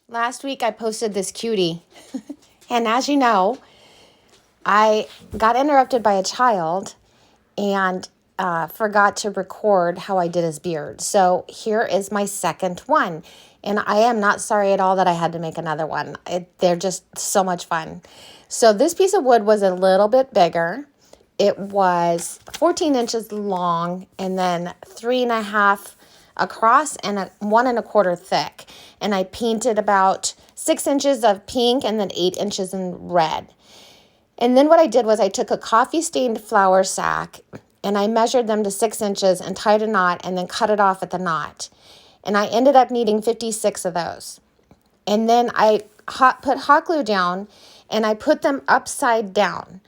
Last week I posted this cutie, and as you know, I got interrupted by a child and forgot to record how I did his beard. So here is my second one, and I am not sorry at all that I had to make another one. They're just so much fun. So this piece of wood was a little bit bigger. It was 14 inches long and then 3.5 across and 1.25 thick. And I painted about 6 inches of pink and then 8 inches in red. And then what I did was I took a coffee stained flour sack and I measured them to 6 inches and tied a knot and then cut it off at the knot. And I ended up needing 56 of those. And then I put hot glue down and I put them upside down.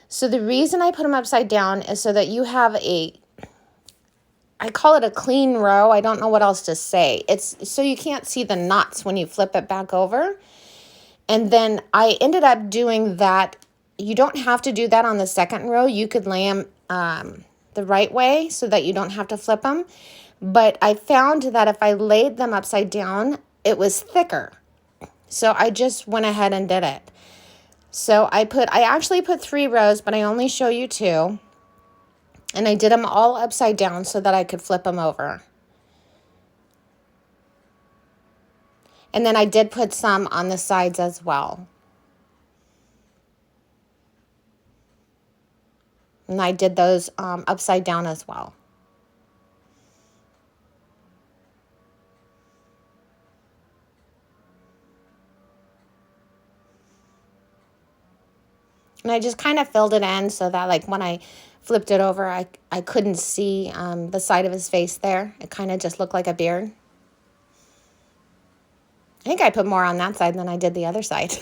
So the reason I put them upside down is so that you have I call it a clean row. I don't know what else to say. It's so you can't see the knots when you flip it back over. And then I ended up doing that. You don't have to do that on the second row. You could lay them the right way so that you don't have to flip them. But I found that if I laid them upside down, it was thicker. So I just went ahead and did it. So I actually put 3 rows, but I only show you 2. And I did them all upside down so that I could flip them over. And then I did put some on the sides as well. And I did those upside down as well. And I just kind of filled it in so that like when I flipped it over, I couldn't see the side of his face there. It kind of just looked like a beard. I think I put more on that side than I did the other side.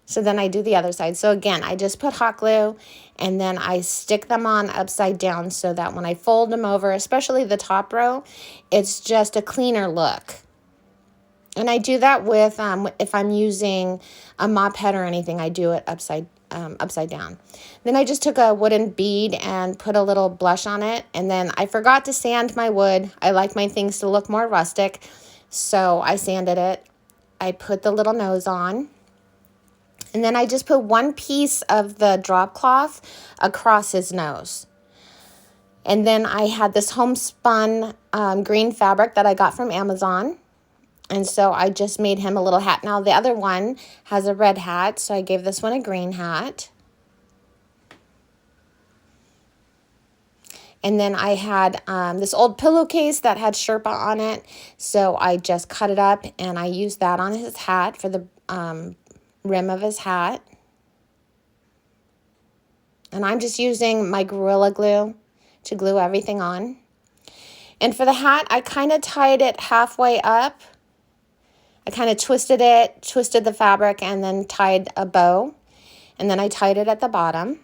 So then I do the other side. So again, I just put hot glue and then I stick them on upside down so that when I fold them over, especially the top row, it's just a cleaner look. And I do that with, if I'm using a mop head or anything, I do it upside down. Then I just took a wooden bead and put a little blush on it. And then I forgot to sand my wood. I like my things to look more rustic. So I sanded it. I put the little nose on. And then I just put one piece of the drop cloth across his nose. And then I had this homespun green fabric that I got from Amazon. And so I just made him a little hat. Now the other one has a red hat, so I gave this one a green hat. And then I had this old pillowcase that had Sherpa on it. So I just cut it up and I used that on his hat for the rim of his hat. And I'm just using my Gorilla Glue to glue everything on. And for the hat, I kind of tied it halfway up. I kind of twisted the fabric, and then tied a bow. And then I tied it at the bottom.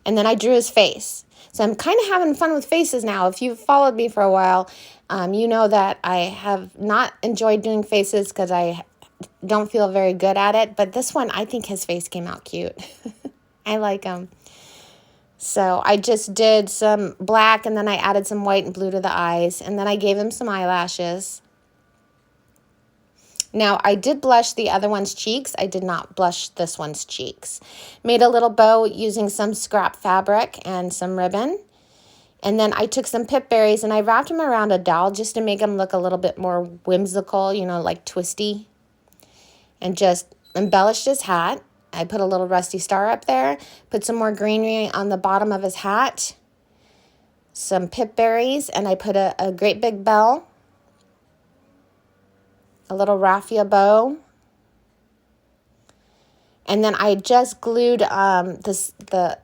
And then I drew his face. So I'm kind of having fun with faces now. If you've followed me for a while, you know that I have not enjoyed doing faces because I don't feel very good at it. But this one, I think his face came out cute. I like him. So I just did some black, and then I added some white and blue to the eyes. And then I gave him some eyelashes. Now, I did blush the other one's cheeks. I did not blush this one's cheeks. Made a little bow using some scrap fabric and some ribbon. And then I took some pip berries and I wrapped them around a dowel just to make them look a little bit more whimsical, you know, like twisty. And just embellished his hat. I put a little rusty star up there. Put some more greenery on the bottom of his hat. Some pip berries. And I put a great big bell. A little raffia bow. And then I just glued the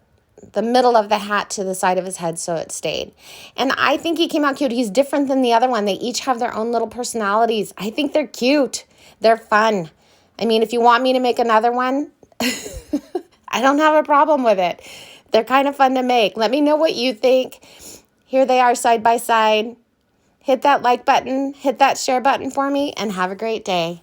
middle of the hat to the side of his head so it stayed. And I think he came out cute. He's different than the other one. They each have their own little personalities. I think they're cute. They're fun. I mean, if you want me to make another one, I don't have a problem with it. They're kind of fun to make. Let me know what you think. Here they are side by side. Hit that like button, hit that share button for me, and have a great day.